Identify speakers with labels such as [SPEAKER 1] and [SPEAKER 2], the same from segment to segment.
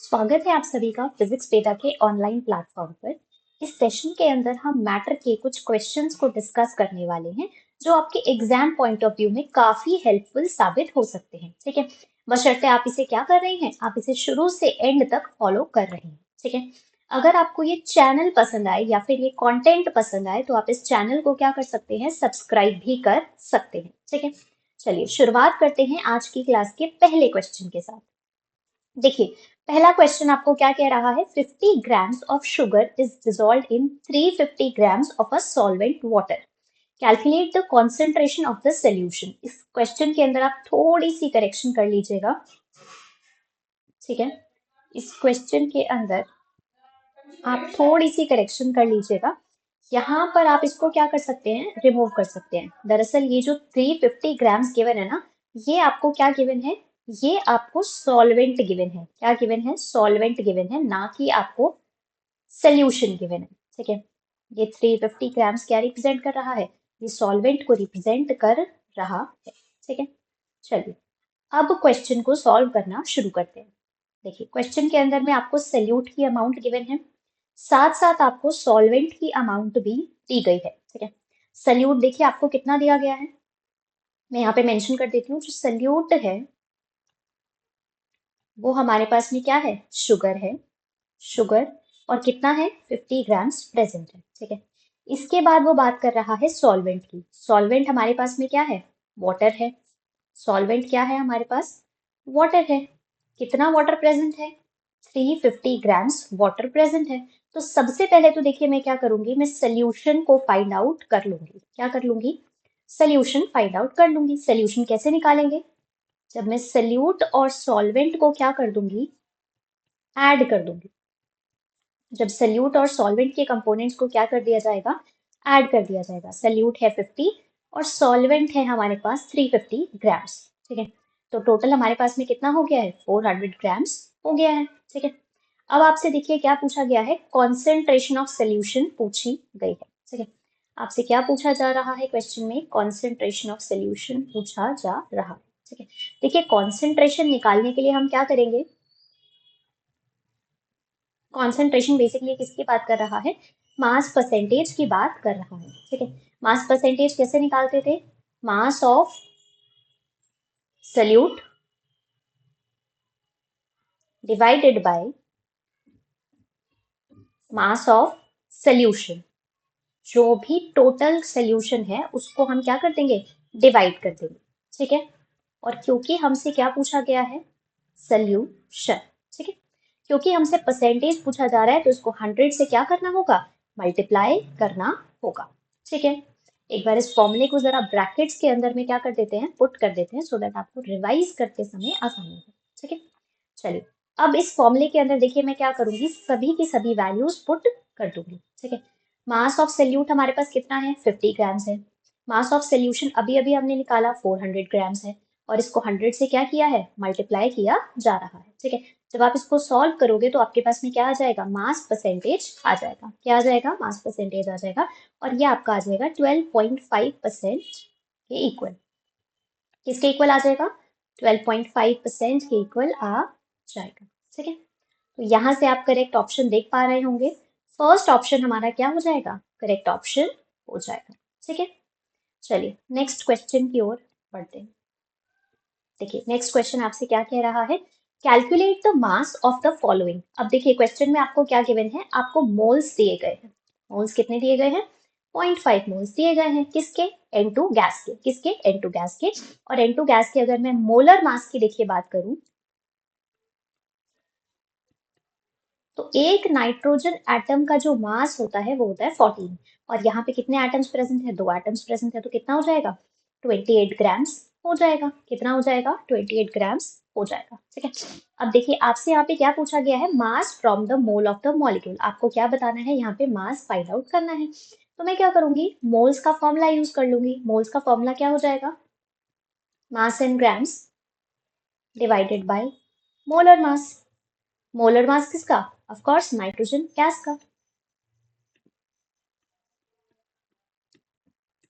[SPEAKER 1] स्वागत है आप सभी का फिजिक्स बेटा के ऑनलाइन प्लेटफॉर्म पर। इस सेशन के अंदर हम मैटर के कुछ क्वेश्चंस को डिस्कस करने वाले हैं जो आपके एग्जाम पॉइंट ऑफ व्यू में काफी हेल्पफुल साबित हो सकते हैं। ठीक है, बशर्ते आप इसे क्या कर रहे हैं, आप इसे शुरू से एंड तक फॉलो कर रहे हैं। ठीक है, अगर आपको ये चैनल पसंद आए या फिर ये कंटेंट पसंद आए तो आप इस चैनल को क्या कर सकते हैं, सब्सक्राइब भी कर सकते हैं। ठीक है, चलिए शुरुआत करते हैं आज की क्लास के पहले क्वेश्चन के साथ। देखिए, पहला क्वेश्चन आपको क्या कह रहा है, 50 grams of sugar is dissolved in 350 grams of a solvent water. Calculate the concentration of the solution. इस क्वेश्चन के अंदर आप थोड़ी सी करेक्शन कर लीजिएगा। ठीक है, इस क्वेश्चन के अंदर आप थोड़ी सी करेक्शन कर लीजिएगा। यहाँ पर आप इसको क्या कर सकते हैं, रिमूव कर सकते हैं। दरअसल ये जो 350 ग्राम्स गिवन है ना, ये आपको क्या गिवन है, ये आपको सॉल्वेंट गिवन है। क्या गिवन है, सॉल्वेंट गिवन है, ना कि आपको सोल्यूशन गिवन है। ठीक है, ये 350 ग्राम्स क्या रिप्रेजेंट कर रहा है, ये सॉल्वेंट को रिप्रेजेंट कर रहा है। ठीक है, चलिए अब क्वेश्चन को सॉल्व करना शुरू करते हैं। देखिए, क्वेश्चन के अंदर में आपको सल्यूट की अमाउंट गिवन है, साथ साथ आपको सॉल्वेंट की अमाउंट भी दी गई है। ठीक है, सल्यूट देखिए आपको कितना दिया गया है, मैं यहाँ पे मेंशन कर देती हूँ। जो सल्यूट है वो हमारे पास में क्या है, शुगर है, शुगर, और कितना है, 50 ग्राम्स प्रेजेंट है। ठीक है, इसके बाद वो बात कर रहा है सॉल्वेंट की। सॉल्वेंट हमारे पास में क्या है, वाटर है। सॉल्वेंट क्या है हमारे पास, वाटर है। कितना वाटर प्रेजेंट है, 350 ग्राम्स वाटर प्रेजेंट है। तो सबसे पहले तो देखिए मैं क्या करूंगी, मैं सोल्यूशन को फाइंड आउट कर लूंगी। क्या कर लूंगी, सोल्यूशन फाइंड आउट कर लूंगी। सोल्यूशन कैसे निकालेंगे, जब मैं सोल्यूट और सॉल्वेंट को क्या कर दूंगी, ऐड कर दूंगी। जब सल्यूट और सॉल्वेंट के कंपोनेंट्स को क्या कर दिया जाएगा, ऐड कर दिया जाएगा। सल्यूट है 50 और सॉल्वेंट है हमारे पास 350 ग्राम्स। ठीक है, तो टोटल हमारे पास में कितना हो गया है, 400 ग्राम्स हो गया है। ठीक है, अब आपसे देखिए क्या पूछा गया है, कॉन्सेंट्रेशन ऑफ सोल्यूशन पूछी गई है। ठीक है, आपसे क्या पूछा जा रहा है क्वेश्चन में, कॉन्सेंट्रेशन ऑफ सोल्यूशन पूछा जा रहा है। ठीक है, देखिए कॉन्सेंट्रेशन निकालने के लिए हम क्या करेंगे, कॉन्सेंट्रेशन बेसिकली किसकी बात कर रहा है, मास परसेंटेज की बात कर रहा है। ठीक है, मास परसेंटेज कैसे निकालते थे, mass of solute divided by mass of solution. जो भी टोटल सल्यूशन है उसको हम क्या कर देंगे, डिवाइड कर देंगे। ठीक है, और क्योंकि हमसे क्या पूछा गया है, सल्यूशन। ठीक है, क्योंकि हमसे परसेंटेज पूछा जा रहा है तो इसको 100 से क्या करना होगा, मल्टीप्लाई करना होगा। ठीक है, एक बार इस फॉर्मूले को जरा ब्रैकेट्स के अंदर में क्या कर देते हैं, पुट कर देते हैं, सो दैट आपको रिवाइज करते समय आसानी हो। ठीक है, चलिए अब इस फॉर्मूले के अंदर देखिए मैं क्या करूंगी, सभी की सभी वैल्यूज पुट कर दूंगी। ठीक है, मास ऑफ सोल्यूट हमारे पास कितना है, 50 ग्राम्स है। मास ऑफ सोल्यूशन अभी अभी हमने निकाला 400 ग्राम्स है, और इसको 100 से क्या किया है, मल्टीप्लाई किया जा रहा है। ठीक है, जब आप इसको सॉल्व करोगे तो आपके पास में क्या आ जाएगा, मास परसेंटेज आ जाएगा। क्या आ जाएगा, मास परसेंटेज आ जाएगा, और ये आपका आ जाएगा 12.5% के इक्वल। किसके इक्वल आ जाएगा, 12.5% के इक्वल आ जाएगा। ठीक है, तो यहाँ से आप करेक्ट ऑप्शन देख पा रहे होंगे, फर्स्ट ऑप्शन हमारा क्या हो जाएगा, करेक्ट ऑप्शन हो जाएगा। ठीक है, चलिए नेक्स्ट क्वेश्चन की ओर बढ़ते हैं। देखिए नेक्स्ट क्वेश्चन आपसे क्या कह रहा है, calculate the mass of the following. अब देखिए क्वेश्चन में आपको क्या गिवन है, आपको मोल्स दिए गए हैं। मोल्स कितने दिए गए हैं, 0.5 मोल्स दिए गए हैं, किसके, N2 गैस के, किसके, N2 गैस के। और N2 गैस के अगर मैं मोलर मास की देखिए बात करूं, तो एक नाइट्रोजन एटम का जो मास होता है वो होता है 14, और यहाँ पे कितने एटम्स प्रेजेंट है, 2 एटम्स प्रेजेंट है, तो कितना हो जाएगा, 28 ग्राम्स हो जाएगा। कितना हो जाएगा, 28 ग्राम्स हो जाएगा। ठीक है, अब देखिए आपसे यहाँ पे क्या पूछा गया है, mass from the mole of the molecule. आपको क्या बताना है, यहाँ पे मास फाइंड आउट करना है। तो मैं क्या करूंगी, मोल्स का फॉर्मूला यूज कर लूंगी। मोल्स का फॉर्मूला क्या हो जाएगा, mass in grams divided by molar mass. Molar mass किसका, ऑफ कोर्स नाइट्रोजन गैस का।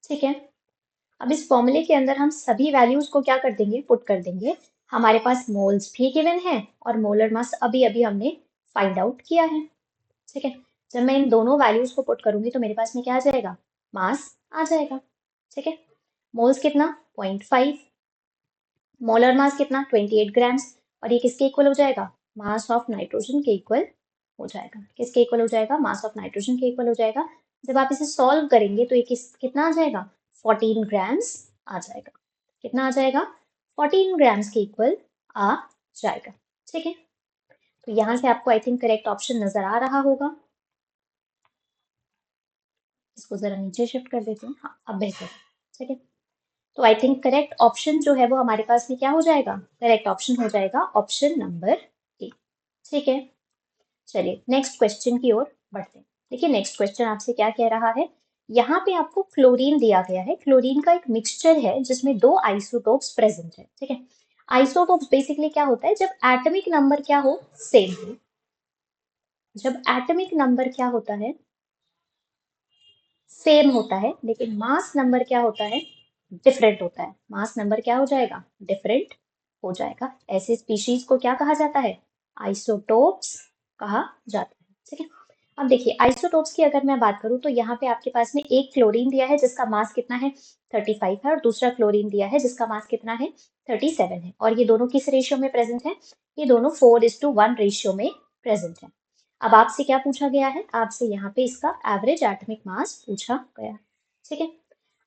[SPEAKER 1] ठीक है, अब इस फॉर्मूले के अंदर हम सभी वैल्यूज को क्या कर देंगे, पुट कर देंगे। हमारे पास मोल्स भी गिवन है और मोलर मास अभी अभी हमने फाइंड आउट किया है। ठीक है, जब मैं इन दोनों वैल्यूज को पुट करूंगी तो मेरे पास में क्या आ जाएगा, मास आ जाएगा। ठीक है, मोल्स कितना 0.5, मोलर मास कितना 28 ग्राम्स, और ये किसके इक्वल हो जाएगा, मास ऑफ नाइट्रोजन के इक्वल हो जाएगा। किसके इक्वल हो जाएगा, मास ऑफ नाइट्रोजन के इक्वल हो जाएगा। जब आप इसे सॉल्व करेंगे तो ये कितना आ जाएगा, 14 ग्राम्स आ जाएगा। कितना आ जाएगा, 14 ग्राम्स के इक्वल आ जाएगा। ठीक है, तो यहाँ से आपको आई थिंक करेक्ट ऑप्शन नजर आ रहा होगा। इसको जरा नीचे शिफ्ट कर देते हैं, हाँ अब बेहतर है। ठीक है, तो आई थिंक करेक्ट ऑप्शन जो है वो हमारे पास में क्या हो जाएगा, करेक्ट ऑप्शन हो जाएगा ऑप्शन नंबर ए। ठीक है, चलिए नेक्स्ट क्वेश्चन की ओर बढ़ते हैं। देखिए नेक्स्ट क्वेश्चन आपसे क्या कह रहा है, यहाँ पे आपको क्लोरीन दिया गया है। क्लोरीन का एक मिक्सचर है जिसमें दो आइसोटोप्स प्रेजेंट है। ठीक है, आइसोटोप्स बेसिकली क्या होता है, जब एटॉमिक नंबर क्या हो, सेम हो। जब एटॉमिक नंबर क्या होता है, सेम होता है, लेकिन मास नंबर क्या होता है, डिफरेंट होता है। मास नंबर क्या हो जाएगा, डिफरेंट हो जाएगा। ऐसे स्पीशीज को क्या कहा जाता है, आइसोटोप्स कहा जाता है। ठीक है, अब देखिए आइसोटोप्स की अगर मैं बात करूं तो यहाँ पे आपके पास में एक क्लोरीन दिया है जिसका मास कितना है 35 है, और दूसरा क्लोरीन दिया है जिसका मास कितना है 37 है। और ये दोनों किस रेशियो में प्रेजेंट है, ये दोनों 4:1 रेशियो में प्रेजेंट है। अब आपसे क्या पूछा गया है, आपसे यहाँ पे इसका एवरेज एटॉमिक मास पूछा गया। ठीक है,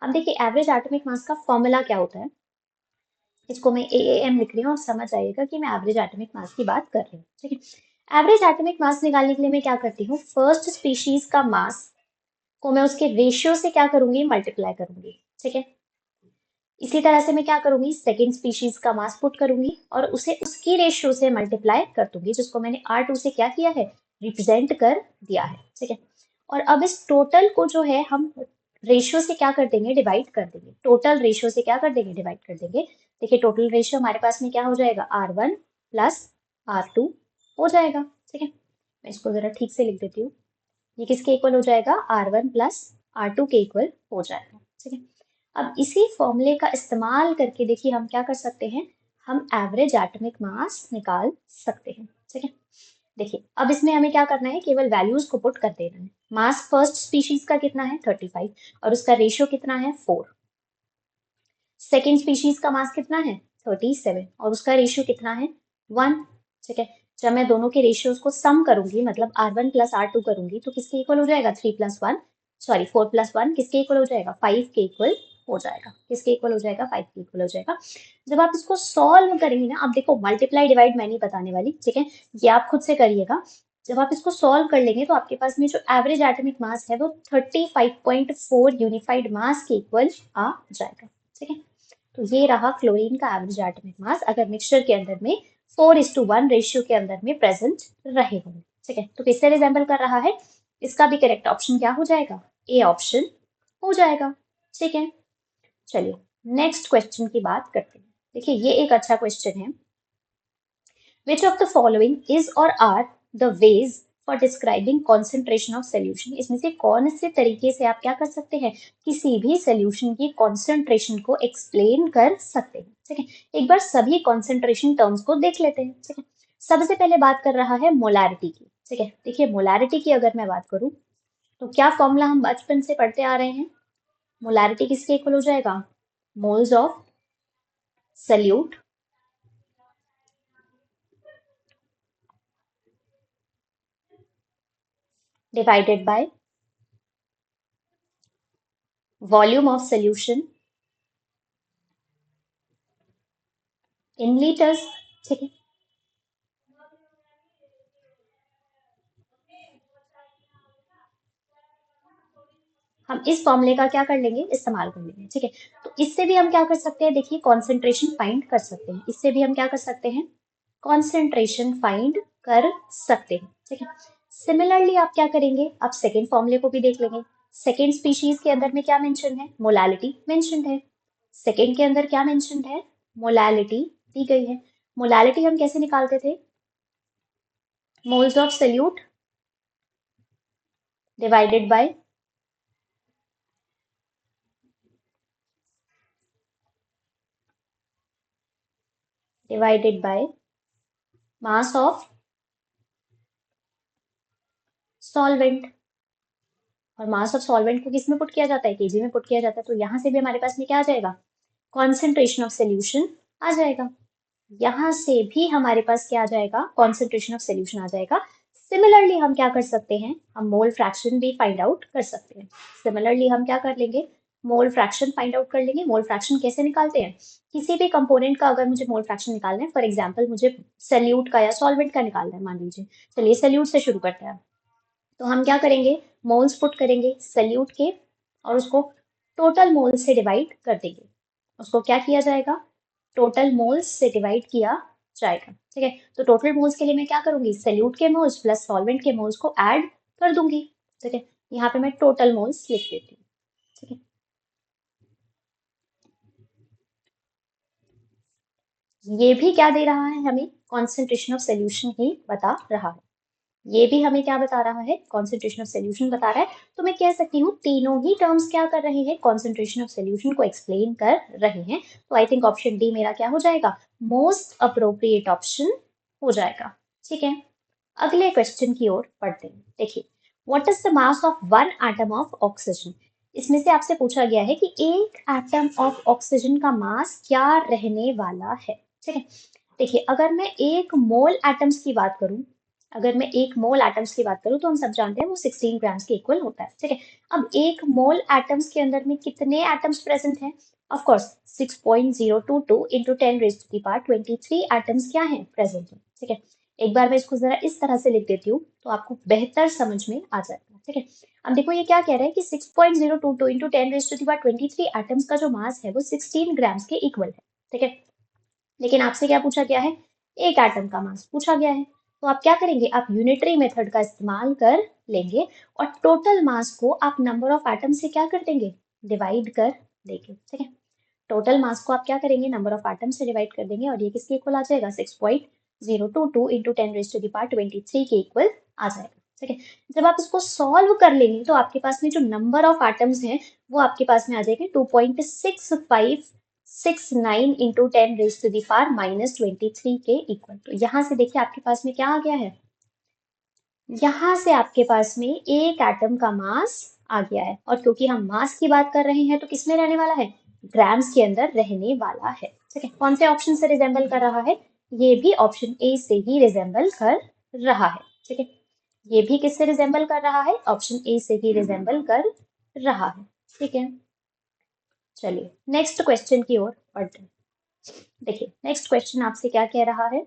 [SPEAKER 1] अब देखिए एवरेज एटॉमिक मास का फॉर्मूला क्या होता है, इसको मैं AAM लिख रही हूँ और समझ आइएगा कि मैं एवरेज एटॉमिक मास की बात कर रही हूँ। ठीक है, एवरेज एटॉमिक मास निकालने के लिए मैं क्या करती हूँ, फर्स्ट स्पीशीज का मास को मैं उसके रेशियो से क्या करूंगी, मल्टीप्लाई करूंगी। ठीक है, इसी तरह से मैं क्या करूंगी, सेकेंड स्पीशीज का मास पुट करूंगी और उसे उसकी रेशियो से मल्टीप्लाई कर दूंगी, जिसको मैंने R2 से क्या किया है, रिप्रेजेंट कर दिया है। ठीक है, और अब इस टोटल को जो है हम रेशियो से क्या कर देंगे, डिवाइड कर देंगे। टोटल रेशियो से क्या कर देंगे, डिवाइड कर देंगे। देखिए टोटल रेशियो हमारे पास में क्या हो जाएगा, R1 प्लस R2 हो जाएगा। ठीक है, मैं इसको जरा ठीक से लिख देती हूँ। ये किसके इक्वल हो जाएगा, R1 प्लस R2 के इक्वल हो जाएगा। ठीक है, अब इसी फॉर्मूले का इस्तेमाल करके देखिए हम क्या कर सकते हैं, हम एवरेज एटॉमिक मास निकाल सकते हैं। ठीक है, देखिए अब इसमें हमें क्या करना है, केवल वैल्यूज को पुट कर देना है। मास फर्स्ट स्पीशीज का कितना है 35 और उसका रेशियो कितना है 4। सेकेंड स्पीशीज का मास कितना है 37 और उसका रेशियो कितना है 1। ठीक है, जब मैं दोनों के रेशियोज को सम करूंगी, मतलब R1 प्लस R2 करूंगी, तो किसके इक्वल हो जाएगा, 3 प्लस 1, सॉरी 4 प्लस 1 किसके इक्वल हो जाएगा, 5 के इक्वल हो जाएगा। किसके इक्वल हो जाएगा, 5 के इक्वल हो जाएगा। जब आप इसको सॉल्व करेंगे ना, अब देखो मल्टीप्लाई डिवाइड मैं नहीं बताने वाली। ठीक है, ये आप खुद से करिएगा। जब आप इसको सॉल्व कर लेंगे तो आपके पास में जो एवरेज एटॉमिक मास है वो 35.4 यूनिफाइड मास के इक्वल आ जाएगा। ठीक है, तो ये रहा क्लोरीन का एवरेज एटॉमिक मास अगर मिक्सचर के अंदर में 4:1 रेशियो के अंदर में प्रेजेंट रहेगा। ठीक है, तो किससे रिजेंबल कर रहा है, इसका भी करेक्ट ऑप्शन क्या हो जाएगा, ए ऑप्शन हो जाएगा। ठीक है, चलिए नेक्स्ट क्वेश्चन की बात करते हैं। देखिए ये एक अच्छा क्वेश्चन है, Which of the following is or are the ways for describing concentration of solution? इसमें से कौन से तरीके से आप क्या कर सकते हैं, किसी भी सोल्यूशन की कॉन्सेंट्रेशन को एक्सप्लेन कर सकते हैं। ठीक है, एक बार सभी कॉन्सेंट्रेशन टर्म्स को देख लेते हैं। ठीक है, सबसे पहले बात कर रहा है मोलारिटी की। ठीक है, देखिए मोलारिटी की अगर मैं बात करूं तो क्या फॉर्मूला हम बचपन से पढ़ते आ रहे हैं, मोलारिटी किसके इक्वल हो जाएगा, moles of solute divided by volume of solution in litres. ठीक है, हम इस फॉर्मूले का क्या कर लेंगे, इस्तेमाल कर लेंगे। ठीक है, तो इससे भी हम क्या कर सकते हैं, देखिए कॉन्सेंट्रेशन फाइंड कर सकते हैं। इससे भी हम क्या कर सकते हैं, कॉन्सेंट्रेशन फाइंड कर सकते हैं। ठीक है, सिमिलरली आप क्या करेंगे, आप सेकेंड फॉर्मूले को भी देख लेंगे। सेकेंड स्पीशीज के अंदर में क्या मेंशन है, मोलालिटी मेंशन है। सेकेंड के अंदर क्या मेंशन है, मोलालिटी दी गई है। मोलालिटी हम कैसे निकालते थे, moles of solute divided by divided by mass of solvent. और मास ऑफ सॉल्वेंट को किस में पुट किया जाता है, केजी में पुट किया जाता है, तो यहाँ से भी हमारे पास में क्या आ जाएगा, कॉन्सेंट्रेशन ऑफ सोल्यूशन आ जाएगा। यहाँ से भी हमारे पास क्या आ जाएगा, कॉन्सेंट्रेशन ऑफ सोल्यूशन आ जाएगा। सिमिलरली हम क्या कर सकते हैं, हम मोल फ्रैक्शन भी फाइंड आउट कर सकते हैं। सिमिलरली हम क्या कर लेंगे, मोल फ्रैक्शन फाइंड आउट कर लेंगे। मोल फ्रैक्शन कैसे निकालते हैं, किसी भी कंपोनेंट का अगर मुझे मोल फ्रैक्शन निकालना है, फॉर एग्जांपल मुझे सल्यूट का या सॉल्वेंट का निकालना है मान लीजिए, चलिए सल्यूट से शुरू करते हैं। तो हम क्या करेंगे, मोल्स पुट करेंगे सल्यूट के और उसको टोटल मोल्स से डिवाइड कर देंगे। उसको क्या किया जाएगा, टोटल मोल्स से डिवाइड किया जाएगा। ठीक है, तो टोटल मोल्स के लिए मैं क्या करूंगी, सल्यूट के मोल्स प्लस सॉल्वेंट के मोल्स को ऐड कर दूंगी। ठीक है, यहाँ पे मैं टोटल मोल्स लिख देती हूँ। ठीक है, ये भी क्या दे रहा है हमें, कॉन्सेंट्रेशन ऑफ सोल्यूशन ही बता रहा है। ये भी हमें क्या बता रहा है, कॉन्सेंट्रेशन ऑफ सोल्यूशन बता रहा है। तो मैं कह सकती हूँ तीनों ही टर्म्स क्या कर रहे हैं, कॉन्सेंट्रेशन ऑफ सोल्यूशन को एक्सप्लेन कर रहे हैं। तो आई थिंक ऑप्शन डी मेरा क्या हो जाएगा, मोस्ट अप्रोप्रिएट ऑप्शन हो जाएगा। ठीक है, अगले क्वेश्चन की ओर बढ़ते हैं। देखिए, what is the mass of one atom of oxygen. इसमें से आपसे पूछा गया है कि एक एटम ऑफ ऑक्सीजन का मास क्या रहने वाला है। ठीक है, देखिए अगर मैं एक मोल एटम्स की बात करूं, अगर मैं एक मोल एटम्स की बात करूं तो हम सब जानते हैं वो 16 ग्राम्स के इक्वल होता है। ठीक है, अब एक मोल एटम्स के अंदर में कितने एटम्स प्रेजेंट हैं, of course 6.022 into 10 raise to the power 23 atoms क्या हैं, प्रेजेंट है। ठीक है, एक बार मैं इसको जरा इस तरह से लिख देती हूँ तो आपको बेहतर समझ में आ जाएगा। ठीक है, अब देखो ये क्या कह रहा है कि 6.022 into 10 raise to the power 23 atoms का जो मास है वो 16 ग्राम्स के इक्वल है। ठीक है, लेकिन आपसे क्या पूछा गया है, एक एटम का मास पूछा गया है। तो आप क्या करेंगे, आप यूनिटरी मेथड का इस्तेमाल कर लेंगे और टोटल मास को आप नंबर ऑफ एटम से क्या कर देंगे, डिवाइड कर देंगे। ठीक है, टोटल मास को आप क्या करेंगे, नंबर ऑफ एटम से डिवाइड कर देंगे और ये किसके इक्वल आ जाएगा, 6.022 into 10 raise to the power 23 के इक्वल आ जाएगा। ठीक है, जब आप इसको सॉल्व कर लेंगे तो आपके पास में जो नंबर ऑफ एटम्स हैं वो आपके पास में आ जाएंगे 2.6569 into 10 raise to the power -23 के इक्वल। तो यहाँ से देखिए आपके पास में क्या आ गया है, यहाँ से आपके पास में एक एटम का मास आ गया है। और क्योंकि हम मास की बात कर रहे हैं तो किसमें रहने वाला है, ग्राम्स के अंदर रहने वाला है। ठीक है, कौन से ऑप्शन से रिजेंबल कर रहा है, ये भी ऑप्शन ए से ही रिजेंबल कर रहा है। ठीक है, ये भी किससे रिजेंबल कर रहा है, ऑप्शन ए से ही रिजेंबल कर रहा है। ठीक है, चलिए नेक्स्ट क्वेश्चन की ओर बढ़ते हैं। देखिए नेक्स्ट क्वेश्चन आपसे क्या कह रहा है,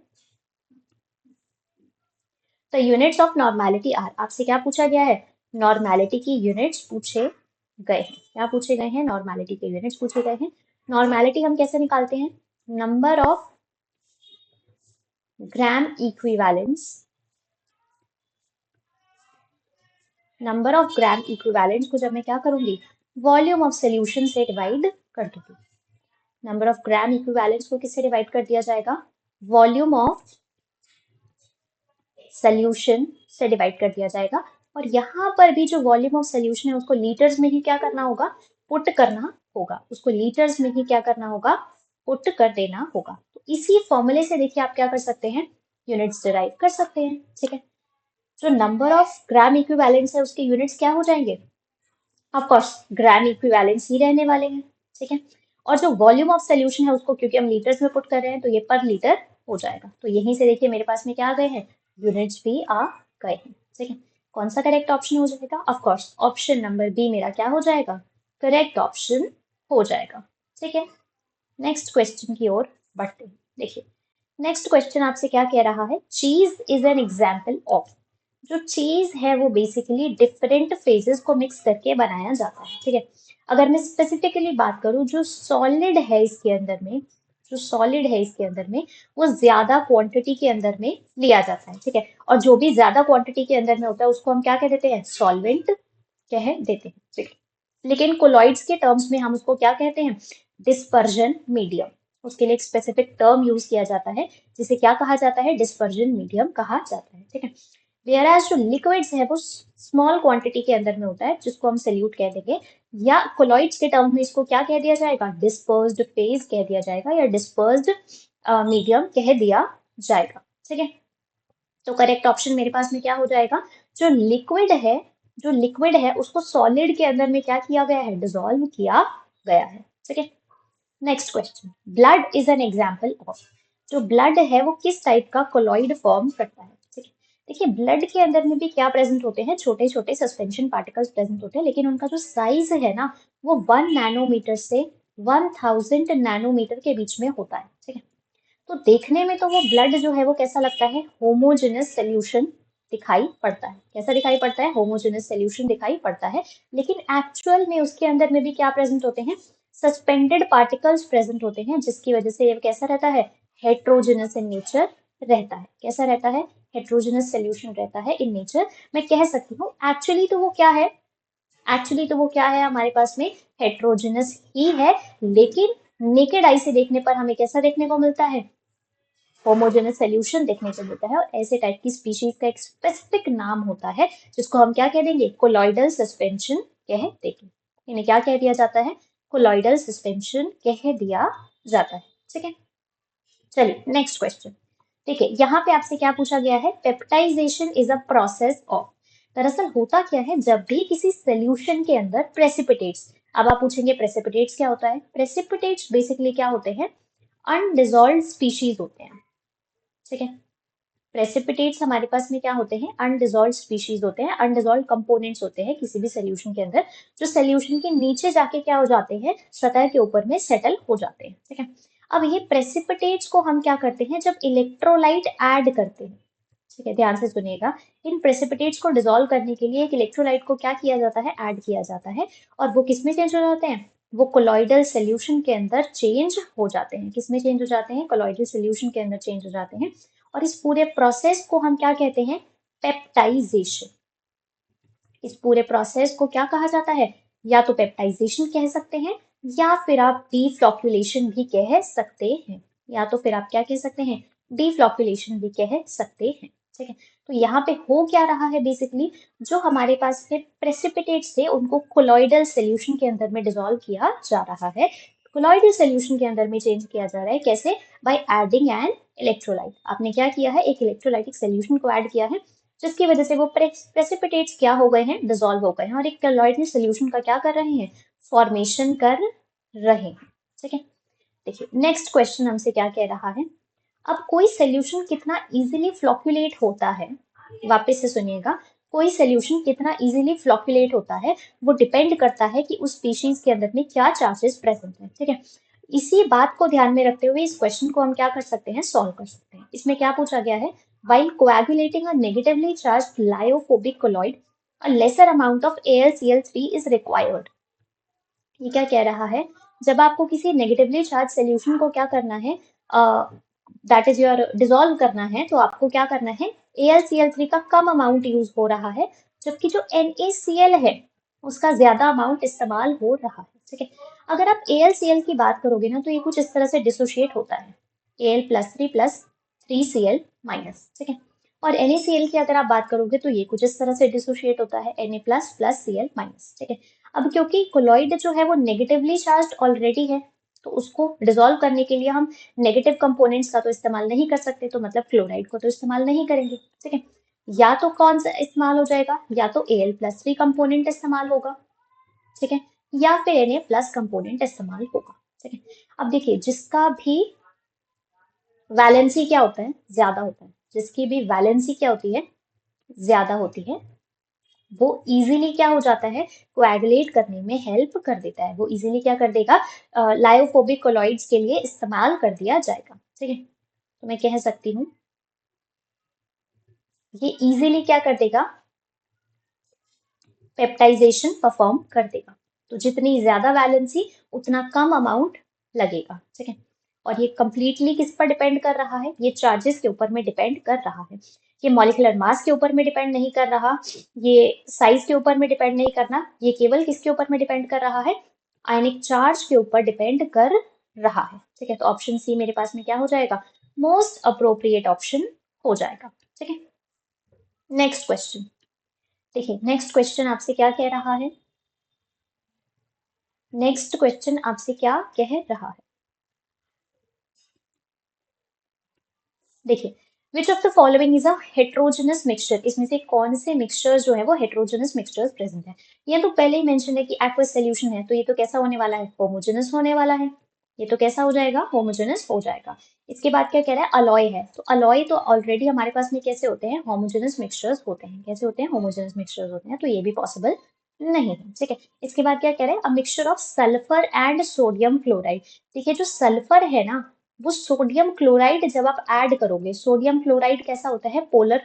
[SPEAKER 1] तो यूनिट्स ऑफ नॉर्मेलिटी आर, आपसे क्या पूछा गया है, नॉर्मेलिटी की यूनिट्स पूछे गए हैं। क्या पूछे गए हैं, नॉर्मेलिटी के यूनिट्स पूछे गए हैं। नॉर्मेलिटी हम कैसे निकालते हैं, number of gram equivalents, number of gram equivalents को जब मैं क्या करूंगी, वॉल्यूम ऑफ सोल्यूशन से डिवाइड कर दूंगी। नंबर ऑफ ग्राम इक्विवेलेंट्स को किससे डिवाइड कर दिया जाएगा, वॉल्यूम ऑफ सोल्यूशन से डिवाइड कर दिया जाएगा। और यहाँ पर भी जो वॉल्यूम ऑफ सोल्यूशन है उसको लीटर्स में ही क्या करना होगा, पुट करना होगा, उसको लीटर्स में ही क्या करना होगा, पुट कर देना होगा। तो इसी फॉर्मूले से देखिए आप क्या कर सकते हैं, यूनिट्स डिराइव कर सकते हैं। ठीक है, जो नंबर ऑफ ग्राम इक्विवेलेंट्स है उसके यूनिट्स क्या हो जाएंगे, ऑफ कोर्स ग्राम इक्विवेलेंट्स ही रहने वाले हैं। ठीक है, और जो वॉल्यूम ऑफ सोल्यूशन है उसको क्योंकि हम लीटर्स में पुट कर रहे हैं तो ये पर लीटर हो जाएगा। तो यहीं से देखिए मेरे पास में क्या आ गए हैं, यूनिट्स भी आ गए हैं। ठीक है, कौन सा करेक्ट ऑप्शन हो जाएगा, of course option number B मेरा क्या हो जाएगा, करेक्ट ऑप्शन हो जाएगा। ठीक है, नेक्स्ट क्वेश्चन की ओर बढ़ते हैं। देखिए नेक्स्ट क्वेश्चन आपसे क्या कह रहा है, चीज इज एन एग्जाम्पल ऑफ, जो चीज है वो बेसिकली डिफरेंट फेजेस को मिक्स करके बनाया जाता है। ठीक है, अगर मैं स्पेसिफिकली बात करूं, जो सॉलिड है इसके अंदर में, जो सॉलिड है इसके अंदर में वो ज्यादा क्वांटिटी के अंदर में लिया जाता है। ठीक है, और जो भी ज्यादा क्वांटिटी के अंदर में होता है उसको हम क्या कह देते हैं, सॉल्वेंट कह देते हैं। ठीक है, लेकिन कोलॉइड्स के टर्म्स में हम उसको क्या कहते हैं, डिस्पर्जन मीडियम। उसके लिए एक स्पेसिफिक टर्म यूज किया जाता है जिसे क्या कहा जाता है, डिस्पर्जन मीडियम कहा जाता है। ठीक है, वेयरएज जो लिक्विड्स है वो स्मॉल क्वांटिटी के अंदर में होता है जिसको हम सल्यूट कह देंगे, या कोलॉइड्स के टर्म में इसको क्या कह दिया जाएगा, डिस्पर्स्ड फेज कह दिया जाएगा या डिस्पर्स्ड मीडियम कह दिया जाएगा। ठीक है, तो करेक्ट ऑप्शन मेरे पास में क्या हो जाएगा, जो लिक्विड है, जो लिक्विड है उसको सॉलिड के अंदर में क्या किया गया है, डिसॉल्व किया गया है। ठीक है, next question, blood is an example of, जो ब्लड है वो किस टाइप का कोलॉइड फॉर्म करता है। ठीक है, देखिए ब्लड के अंदर में भी क्या प्रेजेंट होते हैं, छोटे छोटे सस्पेंशन पार्टिकल्स प्रेजेंट होते हैं, लेकिन उनका जो साइज है ना वो 1 नैनोमीटर से 1000 नैनोमीटर के बीच में होता है। ठीक है, तो देखने में तो वो ब्लड जो है वो कैसा लगता है, होमोजेनस सोल्यूशन दिखाई पड़ता है। कैसा दिखाई पड़ता है, होमोजेनस सोल्यूशन दिखाई पड़ता है, लेकिन एक्चुअल में उसके अंदर में भी क्या प्रेजेंट होते हैं, सस्पेंडेड पार्टिकल्स प्रेजेंट होते हैं, जिसकी वजह से ये कैसा रहता है, हेट्रोजेनस इन नेचर रहता है। कैसा रहता है, हेट्रोजेनस सोल्यूशन रहता है इन नेचर। मैं कह सकती हूँ एक्चुअली तो वो क्या है, एक्चुअली तो वो क्या है हमारे पास में, हेट्रोजेनस ही है, लेकिन नेकेड आई से देखने पर हमें कैसा देखने को मिलता है, होमोजेनस सोल्यूशन देखने को मिलता है। और ऐसे टाइप की स्पीशीज का एक स्पेसिफिक नाम होता है, जिसको हम क्या कह देंगे, कोलॉइडल सस्पेंशन कह देंगे। इन्हें क्या कह दिया जाता है, कोलॉइडल सस्पेंशन कह दिया जाता है। ठीक है, चलिए नेक्स्ट क्वेश्चन। देखिए यहाँ पे आपसे क्या पूछा गया है, peptization is a process of, दरअसल होता क्या है, जब भी किसी सोल्यूशन के अंदर प्रेसिपिटेट्स, अब आप पूछेंगे प्रेसिपिटेट्स क्या होता है, प्रेसिपिटेट्स बेसिकली क्या होते हैं, अनडिजॉल्व्ड स्पीशीज होते हैं। ठीक है, प्रेसिपिटेट्स हमारे पास में क्या होते हैं, अनडिजॉल्व्ड स्पीशीज होते हैं, अनडिजॉल्व्ड कंपोनेंट्स होते हैं किसी भी सोल्यूशन के अंदर, जो सोल्यूशन के नीचे जाके क्या हो जाते हैं, सतह के ऊपर में सेटल हो जाते हैं। ठीक है, अब ये प्रेसिपिटेट्स को हम क्या करते हैं, जब इलेक्ट्रोलाइट ऐड करते हैं, ठीक है ध्यान से सुनिएगा, इन प्रेसिपिटेट्स को डिसॉल्व करने के लिए एक इलेक्ट्रोलाइट को क्या किया जाता है, ऐड किया जाता है, और वो किसमें चेंज हो जाते हैं, वो कोलॉइडल सोल्यूशन के अंदर चेंज हो जाते हैं। किसमें चेंज हो जाते हैं, कोलॉइडल सोल्यूशन के अंदर चेंज हो जाते हैं। और इस पूरे प्रोसेस को हम क्या कहते हैं, पेप्टाइजेशन। इस पूरे प्रोसेस को क्या कहा जाता है, या तो पेप्टाइजेशन कह सकते हैं, या फिर आप डीफ्लॉक्यूलेशन भी कह सकते हैं, या तो फिर आप क्या कह सकते हैं, डीफ्लॉक्यूलेशन भी कह सकते हैं। ठीक है, तो यहाँ पे हो क्या रहा है, बेसिकली जो हमारे पास के प्रेसिपिटेट्स थे उनको कोलॉइडल सोल्यूशन के अंदर में डिसॉल्व किया जा रहा है, कोलॉइडल सोल्यूशन के अंदर में चेंज किया जा रहा है, कैसे, बाय एडिंग एन इलेक्ट्रोलाइट। आपने क्या किया है, एक इलेक्ट्रोलाइटिक सोल्यूशन को ऐड किया है, जिसकी वजह से वो प्रेसिपिटेट्स क्या हो गए हैं, डिसॉल्व हो गए हैं, और एक कोलॉइडल सोल्यूशन का क्या कर रहे हैं, फॉर्मेशन कर रहे हैं। ठीक है, देखिए नेक्स्ट क्वेश्चन हमसे क्या कह रहा है, अब कोई सोल्यूशन कितना इजीली फ्लॉक्यूलेट होता है, वापस से सुनिएगा, कोई सोल्यूशन कितना इजीली फ्लॉक्यूलेट होता है वो डिपेंड करता है कि उस स्पीशीज के अंदर में क्या चार्जेस प्रेजेंट है। ठीक है, इसी बात को ध्यान में रखते हुए इस क्वेश्चन को हम क्या कर सकते हैं, सॉल्व कर सकते हैं। इसमें क्या पूछा गया है, while coagulating a negatively charged lyophobic colloid a lesser amount of AlCl3 is required। ये क्या कह रहा है, जब आपको किसी नेगेटिवली चार्ज सोल्यूशन को क्या करना है, दैट इज योर डिसॉल्व करना है, तो आपको क्या करना है, AlCl3 का कम अमाउंट यूज हो रहा है, जबकि जो NaCl है उसका ज्यादा अमाउंट इस्तेमाल हो रहा है। ठीक है, अगर आप AlCl की बात करोगे ना तो ये कुछ इस तरह से डिसोशिएट होता है, Al+3+3Cl माइनस। ठीक है, और NaCl की अगर आप बात करोगे तो ये कुछ इस तरह से डिसोशिएट होता है, Na++Cl माइनस। ठीक है, अब क्योंकि कोलॉइड जो है वो नेगेटिवली चार्ज ऑलरेडी है, तो उसको डिसॉल्व करने के लिए हम नेगेटिव कंपोनेंट्स का तो इस्तेमाल नहीं कर सकते, तो मतलब क्लोराइड को तो इस्तेमाल नहीं करेंगे। ठीक है, या तो कौन सा इस्तेमाल हो जाएगा, या तो Al+3 कंपोनेंट इस्तेमाल होगा, ठीक है, या फिर Na+ कंपोनेंट इस्तेमाल होगा। ठीक है, अब देखिए जिसका भी वैलेंसी क्या होता है, ज्यादा होता है, जिसकी भी वैलेंसी क्या होती है, ज्यादा होती है, वो इजीली क्या हो जाता है, कोएगुलेट करने में हेल्प कर देता है, वो इजीली क्या कर देगा, लायोफोबिक कोलॉइड्स के लिए इस्तेमाल कर दिया जाएगा। ठीक है, तो मैं कह सकती हूँ ये इजीली क्या कर देगा, पेप्टाइजेशन परफॉर्म कर देगा। तो जितनी ज्यादा वैलेंसी उतना कम अमाउंट लगेगा। ठीक है, और ये कंप्लीटली किस पर डिपेंड कर रहा है, ये चार्जेस के ऊपर में डिपेंड कर रहा है, ये मॉलिक्यूलर मास के ऊपर में डिपेंड नहीं कर रहा, ये साइज के ऊपर में डिपेंड नहीं करना, ये केवल किसके ऊपर में डिपेंड कर रहा है, आयनिक चार्ज के ऊपर डिपेंड कर रहा है। ठीक है, तो ऑप्शन सी मेरे पास में क्या हो जाएगा, मोस्ट अप्रोप्रिएट ऑप्शन हो जाएगा। ठीक है, नेक्स्ट क्वेश्चन। देखिए नेक्स्ट क्वेश्चन आपसे क्या कह रहा है, नेक्स्ट क्वेश्चन आपसे क्या कह रहा है, देखिए, which of the following is a heterogeneous mixture, इसमें से कौन से मिक्सचर जो है वो हेट्रोजेनस मिक्सचर्स प्रेजेंट है। ये तो पहले ही मेंशन है कि एक्वस सोल्यूशन है, तो ये तो कैसा होने वाला है, होमोजेनस होने वाला है। ये तो कैसा हो जाएगा, होमोजेनस हो जाएगा। इसके बाद क्या कह रहा है, अलॉय है, तो अलॉय तो ऑलरेडी हमारे पास में कैसे होते हैं, होमोजेनस मिक्सचर्स होते हैं। कैसे होते हैं, होमोजेनस मिक्सचर्स होते हैं, तो ये भी पॉसिबल नहीं है। ठीक है, इसके बाद क्या कह रहे हैं, a mixture of sulphur and sodium chloride. देखिए, जो सल्फर है ना, वो सोडियम क्लोराइड जब आप ऐड करोगे, सोडियम क्लोराइड कैसा होता है, पोलर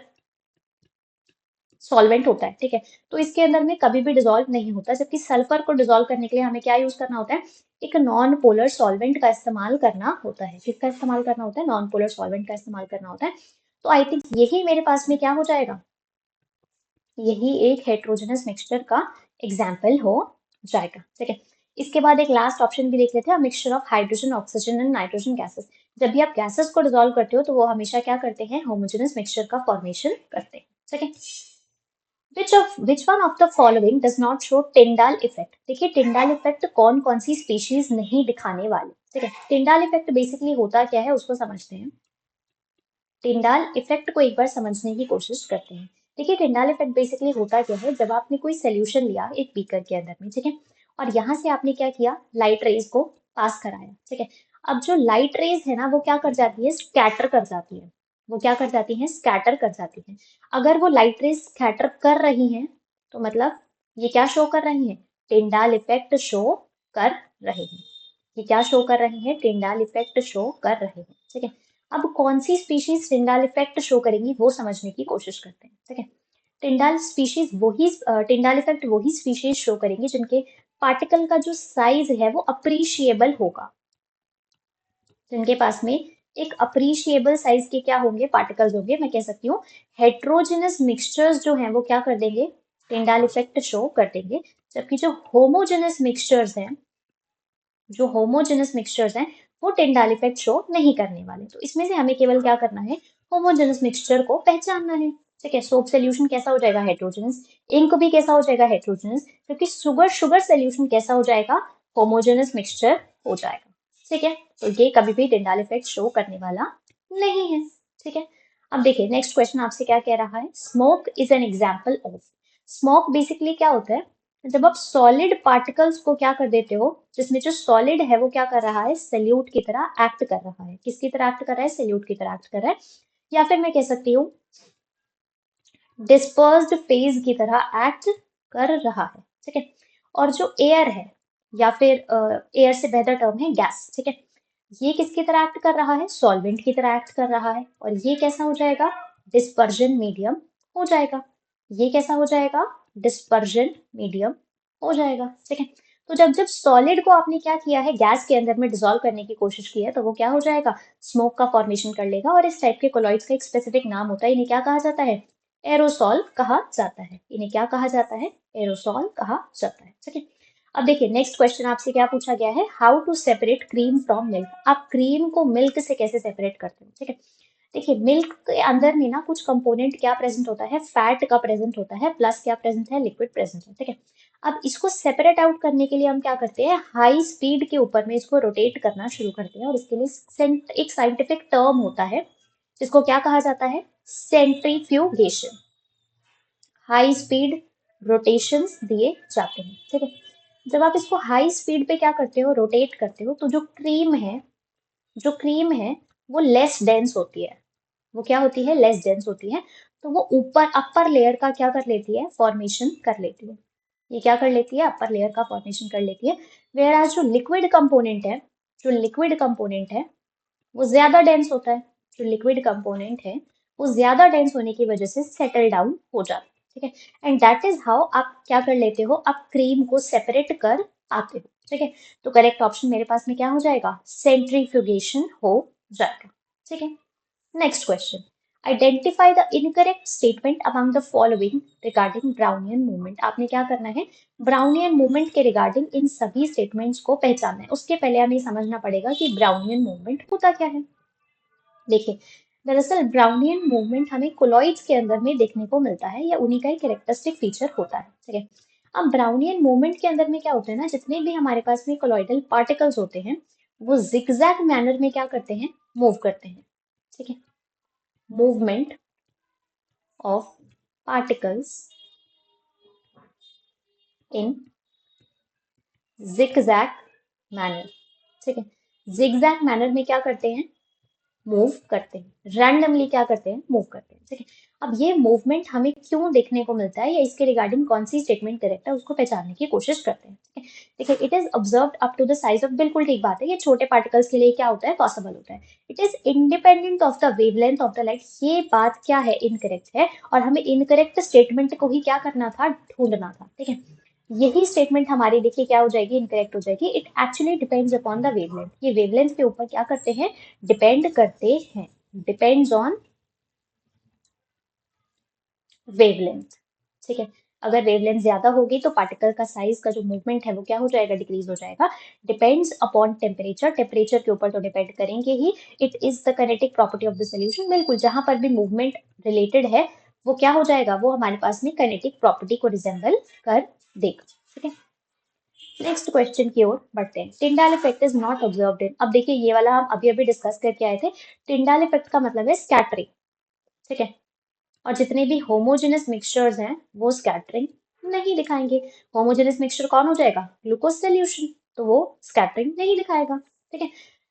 [SPEAKER 1] सॉल्वेंट होता है। ठीक है, तो इसके अंदर में कभी भी डिसॉल्व नहीं होता, जबकि सल्फर को डिसॉल्व करने के लिए हमें क्या यूज करना होता है, एक नॉन पोलर सॉल्वेंट का इस्तेमाल करना होता है। किसका इस्तेमाल करना होता है, नॉन पोलर सॉल्वेंट का इस्तेमाल करना होता है। तो आई थिंक यही मेरे पास में क्या हो जाएगा, यही एक हेट्रोजेनस मिक्सचर का एग्जाम्पल हो जाएगा। ठीक है, इसके बाद एक लास्ट ऑप्शन भी देख लेते हैं, mixture of hydrogen oxygen and nitrogen gases. जब भी आप गैसेस को डिसॉल्व करते हो तो वो हमेशा क्या करते हैं, होमोजेनस मिक्सचर का फॉर्मेशन करते हैं। ठीक है, which one of the following does not show Tyndall effect. देखिए, टिंडाल इफेक्ट कौन कौन सी स्पीशीज नहीं दिखाने वाले। ठीक है, टिंडाल इफेक्ट बेसिकली होता क्या है उसको समझते हैं। टिंडाल इफेक्ट को एक बार समझने की कोशिश करते हैं। देखिए, टिंडाल इफेक्ट बेसिकली होता क्या है, जब आपने कोई सोल्यूशन लिया एक बीकर के अंदर में, ठीक है, और यहाँ से आपने क्या किया, लाइट रेज को पास कराया। ठीक है, अब जो लाइट रेज है ना, वो क्या कर जाती है, स्कैटर कर जाती है। वो क्या कर जाती है, स्कैटर कर जाती है। अगर वो लाइट रेज स्कैटर कर रही हैं, तो मतलब ये क्या शो कर रही हैं, टिंडाल इफेक्ट शो कर रहे हैं। ये क्या शो कर रहे हैं, टिंडाल इफेक्ट शो कर रहे हैं। ठीक है, अब कौन सी स्पीशीज टिंडाल इफेक्ट शो करेंगी वो समझने की कोशिश करते हैं। ठीक है, टिंडाल इफेक्ट वही स्पीशीज शो करेंगी जिनके पार्टिकल का जो साइज है वो अप्रिशिएबल होगा, जिनके पास में एक अप्रिशिएबल साइज के क्या होंगे, पार्टिकल्स होंगे। मैं कह सकती हूँ हेट्रोजेनस मिक्सचर्स जो हैं वो क्या कर देंगे, टिंडाल इफेक्ट शो कर देंगे। जबकि जो होमोजेनस मिक्सचर्स हैं वो टिंडाल इफेक्ट शो नहीं करने वाले। तो इसमें से हमें केवल क्या करना है, होमोजेनस मिक्सचर को पहचानना है। ठीक है, सोप सोल्यूशन कैसा हो जाएगा, हेट्रोजेनस। इंक भी कैसा हो जाएगा, हेट्रोजेनस। क्योंकि शुगर शुगर सोल्यूशन कैसा हो जाएगा, होमोजेनस मिक्सचर हो जाएगा। ठीक है, तो ये कभी भी टिंडाल इफेक्ट शो करने वाला नहीं है। ठीक है, अब देखिए नेक्स्ट क्वेश्चन आपसे क्या कह रहा है, smoke is an example of. Smoke basically क्या होता है, जब आप सॉलिड पार्टिकल्स को क्या कर देते हो, जिसमें जो सॉलिड है वो क्या कर रहा है, सल्यूट की तरह एक्ट कर रहा है। किसकी तरह एक्ट कर रहा है, सल्यूट की तरह एक्ट कर रहा है। या फिर मैं कह सकती हूँ डिस्पर्स्ड फेज की तरह एक्ट कर रहा है। ठीक है, और जो एयर है, या फिर एयर से बेहतर टर्म है गैस। ठीक है, ये किसकी तरह एक्ट कर रहा है, सॉल्वेंट की तरह एक्ट कर रहा है, और ये कैसा हो जाएगा, डिस्पर्जन मीडियम हो जाएगा। ये कैसा हो जाएगा, डिस्पर्जन मीडियम हो जाएगा। ठीक है, तो जब जब सॉलिड को आपने क्या किया है, गैस के अंदर में डिसॉल्व करने की कोशिश की है, तो वो क्या हो जाएगा, स्मोक का फॉर्मेशन कर लेगा। और इस टाइप के कोलॉइड्स का एक स्पेसिफिक नाम होता है, इन्हें क्या कहा जाता है, एरोसॉल कहा जाता है। इन्हें क्या कहा जाता है, एरोसॉल कहा जाता है। ठीक है, अब देखिए नेक्स्ट क्वेश्चन आपसे क्या पूछा गया है, how to separate cream from milk. आप क्रीम को मिल्क से कैसे सेपरेट करते हो। ठीक है, देखिए मिल्क के अंदर में ना कुछ कंपोनेंट क्या प्रेजेंट होता है, फैट का प्रेजेंट होता है, प्लस क्या प्रेजेंट है, लिक्विड प्रेजेंट है। ठीक है, अब इसको सेपरेट आउट करने के लिए हम क्या करते हैं, हाई स्पीड के ऊपर में इसको रोटेट करना शुरू करते हैं। और इसके लिए एक साइंटिफिक टर्म होता है जिसको क्या कहा जाता है, सेंट्रीफ्यूगेशन। हाई स्पीड रोटेशंस दिए जाते हैं। ठीक है, जब आप इसको हाई स्पीड पे क्या करते हो, रोटेट करते हो, तो जो क्रीम है वो लेस डेंस होती है। वो क्या होती है, लेस डेंस होती है। तो वो ऊपर अपर लेयर का क्या कर लेती है, फॉर्मेशन कर लेती है। ये क्या कर लेती है, अपर लेयर का फॉर्मेशन कर लेती है। वेयर आज जो लिक्विड कंपोनेंट है वो ज्यादा डेंस होता है। जो लिक्विड कंपोनेंट है वो ज्यादा डेंस होने की वजह से सेटल डाउन हो जाता है। ठीक है, एंड दैट इज हाउ आप क्या कर लेते हो, आप क्रीम को सेपरेट कर पाते हो। ठीक है, तो करेक्ट ऑप्शन मेरे पास में क्या हो जाएगा, सेंट्रीफ्यूगेशन हो जाएगा। ठीक है, next question, identify the incorrect statement among the following regarding Brownian movement. आपने क्या करना है, ब्राउनियन मूवमेंट के रिगार्डिंग इन सभी स्टेटमेंट्स को पहचानना है। उसके पहले हमें समझना पड़ेगा कि ब्राउनियन मूवमेंट होता क्या है। देखिए, दरअसल ब्राउनियन मूवमेंट हमें कोलॉइड्स के अंदर में देखने को मिलता है, या उन्हीं का एक कैरेक्टरिस्टिक फीचर होता है। ठीक है, अब ब्राउनियन मूवमेंट के अंदर में क्या होता है ना, जितने भी हमारे पास में कोलॉइडल पार्टिकल्स होते हैं वो जिगजैग मैनर में क्या करते हैं, मूव करते हैं। ठीक है, movement of particles in zigzag manner. ठीक है, जिगजैग मैनर में क्या करते हैं, मूव करते हैं, रैंडमली क्या करते हैं, मूव करते हैं। ठीक है, अब ये मूवमेंट हमें क्यों देखने को मिलता है या इसके रिगार्डिंग कौन सी स्टेटमेंट करेक्ट है उसको पहचानने की कोशिश करते हैं। ठीक है, देखिए it is observed up to the size of, बिल्कुल ठीक बात है, ये छोटे पार्टिकल्स के लिए क्या होता है, पॉसिबल होता है। It is independent of the wavelength of the light, ये बात क्या है, इनकरेक्ट है, और हमें इनकरेक्ट स्टेटमेंट को ही क्या करना था, ढूंढना था। ठीक है, यही स्टेटमेंट हमारी देखिए क्या हो जाएगी, इनकरेक्ट हो जाएगी। It actually depends upon the wavelength, ये वेवलेंथ के ऊपर क्या करते हैं, डिपेंड करते हैं, डिपेंड्स ऑन वेवलेंथ। ठीक है, अगर वेवलेंथ ज्यादा होगी तो पार्टिकल का साइज का जो मूवमेंट है वो क्या हो जाएगा, डिक्रीज हो जाएगा। डिपेंड्स अपॉन टेम्परेचर, टेम्परेचर के ऊपर तो डिपेंड करेंगे ही। It is the kinetic property of the solution, बिल्कुल जहां पर भी मूवमेंट रिलेटेड है वो क्या हो जाएगा, वो हमारे पास में काइनेटिक प्रॉपर्टी को रिजेंबल कर देगा। ठीक है, नेक्स्ट क्वेश्चन की ओर बढ़ते हैं। Tyndall effect is not observed in, अब देखिए ये वाला हम अभी अभी डिस्कस करके आए थे। टिंडाल इफेक्ट का मतलब है स्कैटरिंग। ठीक है, और जितने भी होमोजेनस मिक्सचर्स हैं वो स्कैटरिंग नहीं दिखाएंगे। होमोजेनस मिक्सचर कौन हो जाएगा, ग्लूकोज सोल्यूशन, तो वो स्कैटरिंग नहीं दिखाएगा। ठीक है,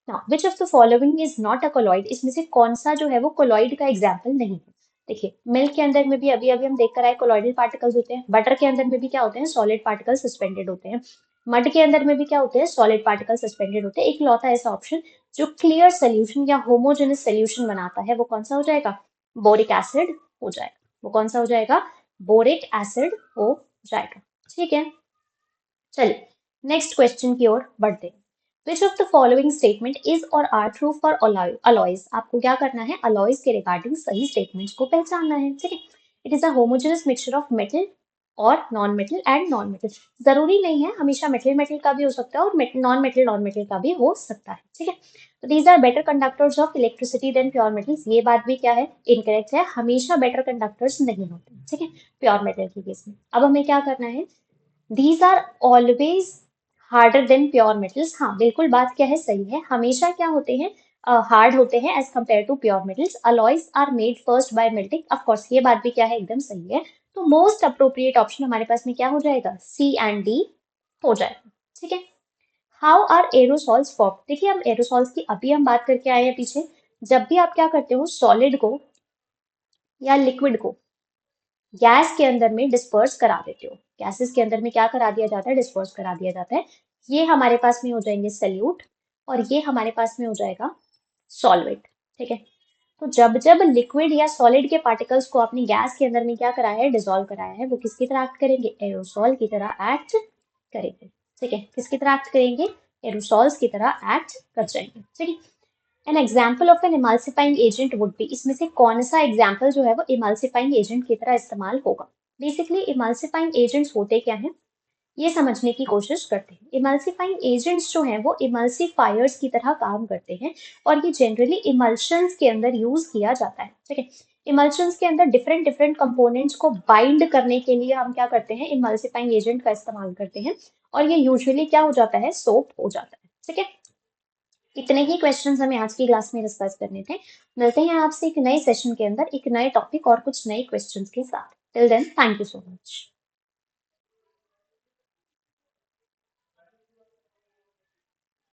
[SPEAKER 1] now which of the following is not a colloid, इसमें से कौन सा जो है वो कोलॉइड का एग्जाम्पल नहीं है। देखिए मिल्क के अंदर में भी अभी अभी हम देख कर आए कोलॉइडल पार्टिकल्स होते हैं, बटर के अंदर में भी क्या होते हैं, सॉलिड पार्टिकल सस्पेंडेड होते हैं, मड के अंदर में भी क्या होते हैं, सॉलिड पार्टिकल सस्पेंडेड होते हैं। एक लौता ऐसा ऑप्शन जो क्लियर सोल्यूशन या होमोजेनस सोल्यूशन बनाता है वो कौन सा हो जाएगा, बोरिक एसिड हो जाएगा। वो कौन सा हो जाएगा, बोरिक एसिड हो जाएगा। ठीक है, चलिए नेक्स्ट क्वेश्चन की ओर बढ़ते हैं। Which of the following statement is और आर ट्रू फॉर अलॉयज, आपको क्या करना है, अलॉयज के रिगार्डिंग सही स्टेटमेंट्स को पहचानना है। ठीक है, it is a homogeneous mixture of metal और non metal and non metal, जरूरी नहीं है हमेशा मेटल मेटल का भी हो सकता है और नॉन मेटल का भी हो सकता है। ठीक है, तो these are better conductors of electricity than pure metals, ये बात भी क्या है, इनकरेक्ट है, हमेशा बेटर कंडक्टर्स नहीं होते। ठीक है, प्योर मेटल के केस में। अब हमें क्या करना है, these are always harder than pure metals, हाँ बिल्कुल बात क्या है, सही है, हमेशा क्या होते हैं, हार्ड होते हैं as compare to pure metals. Alloys are made first by melting, of course ये बात भी क्या है, एकदम सही है। तो मोस्ट अप्रोप्रिएट ऑप्शन हमारे पास में क्या हो जाएगा, सी एंड डी हो जाएगा। ठीक है, हाउ आर एरोसॉल्स फॉर्म, देखिए हम एरोसॉल्स की अभी हम बात करके आए हैं पीछे। जब भी आप क्या करते हो, सॉलिड को या लिक्विड को गैस के अंदर में डिस्पर्स करा देते हो, गैसेस के अंदर में क्या करा दिया जाता है, डिस्पर्स करा दिया जाता है। ये हमारे पास में हो जाएंगे सल्यूट और ये हमारे पास में हो जाएगा सॉल्वेट। ठीक है, तो जब जब लिक्विड या सॉलिड के पार्टिकल्स को आपने गैस के अंदर में क्या कराया है, डिसॉल्व कराया है, वो किसकी तरह एक्ट करेंगे, एरोसॉल की तरह एक्ट करेंगे। ठीक है, किसकी तरह एक्ट करेंगे, एरोसॉल्स की तरह एक्ट कर जाएंगे। ठीक है, an example of an emulsifying agent would be, इसमें से कौन सा एग्जाम्पल जो है वो इमल्सिफाइंग एजेंट की तरह इस्तेमाल होगा। बेसिकली इमल्सिफाइंग एजेंट्स होते क्या हैं, ये समझने की कोशिश करते हैं। इमल्सिफाइंग एजेंट्स जो हैं वो इमल्सिफायर्स की तरह काम करते हैं और ये जनरली इमल्शंस के अंदर यूज किया जाता है। ठीक है, इमल्शंस के अंदर डिफरेंट डिफरेंट कंपोनेंट्स को बाइंड करने के लिए हम क्या करते हैं, इमल्सिफाइंग एजेंट का इस्तेमाल करते हैं और ये यूजुअली क्या हो जाता है, सोप हो जाता है। ठीक है, इतने ही क्वेश्चंस हमें आज की क्लास में डिस्कस करने थे। मिलते हैं आपसे एक नए सेशन के अंदर एक नए टॉपिक और कुछ नए क्वेश्चंस के साथ। Till then thank you so much.